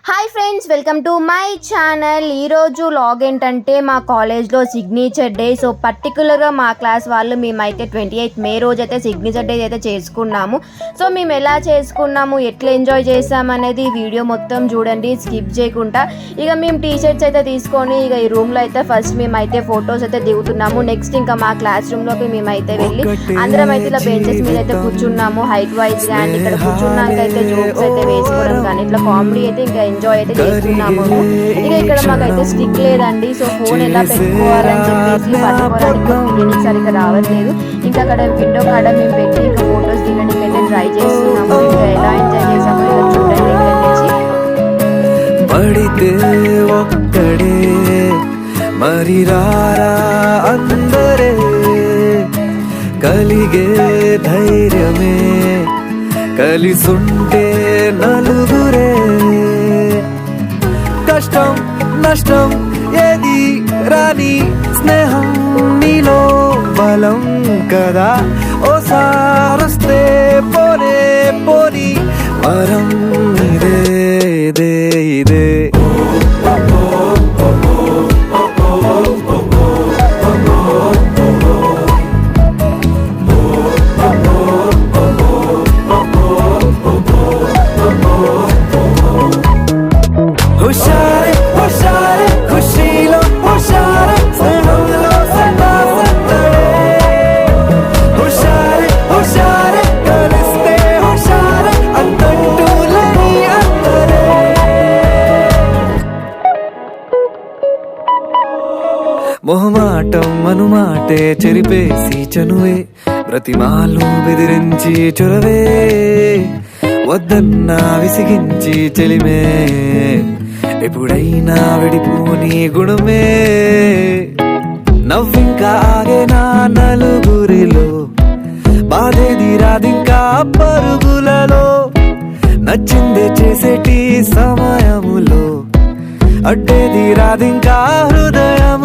Hi friends, welcome to my channel. ఈరోజు log ఏంటంటే మా కాలేజ్లో సిగ్నేచర్ డే. సో పర్టికులర్గా మా క్లాస్ వాళ్ళు మేమైతే 28 మే రోజు అయితే సిగ్నేచర్ డే అయితే చేసుకున్నాము. సో మేము ఎలా చేసుకున్నాము, ఎట్లా ఎంజాయ్ చేసామనేది వీడియో మొత్తం చూడండి, స్కిప్ చేయకుండా. ఇక మేము టీషర్ట్స్ అయితే తీసుకొని ఇక ఈ రూమ్లో అయితే ఫస్ట్ మేమైతే ఫొటోస్ అయితే దిగుతున్నాము. నెక్స్ట్ ఇంకా మా క్లాస్ రూమ్లోకి మేమైతే వెళ్ళి అందరం అయితే ఇలా బెంచెస్ మీద అయితే కూర్చున్నాము, హైట్ వైజ్ కానీ. ఇక్కడ కూర్చున్నాక అయితే జోక్స్ అయితే వేసుకోవడం కానీ ఇట్లా కామెడీ అయితే ఇంకా ఎంజాయ్ అయితే చేస్తున్నాము. ఇక ఇక్కడ మాకైతే స్టిక్ లేదండి, సో ఫోన్ ఎలా పెట్టుకోవాలని చెప్పేసి పట్టుకోవడానికి సరిగ్గా రావట్లేదు. ఇంకా అక్కడ విండో కాడ మేము పెట్టి ఇంకా ఫొటోస్ దిగడానికి అయితే ట్రై చేస్తున్నాము. ఇంకా ఎలా ఎంజాయ్ చేసామో ఇలా చూడండి. పడితే ఒక్కడే మరి రారా అందరే, కలిగే ధైర్యమే కలిసుంటే నలుగురే. కష్టం నష్టం ఏది రాని స్నేహం నీలో బలం కదా. ఓసారొస్తే పోనే పోని వరం ఇదే ఇదే ఇదే. హుషారే హుషారే ఖుషీలో హుషారే స్నేహంలో సదా సందడే. హుషారే హుషారే కలిస్తే హుషారే అంతంటూ లేని అందరే. మొహమాటం అనుమాటే చెరిపేసి చనువే, ప్రతిమాలు బెదిరించి చొరవే, వద్దన్నా విసిగించి చెలిమే, ఎప్పుడైనా విడిపోని గుణమే. నవ్వింకా ఆగేనా నలుగురిలో, బాధేది రాదింకా పరుగులలో, నచ్చిందే చేసేటి సమయములో, అడ్డేది రాదింకా హృదయం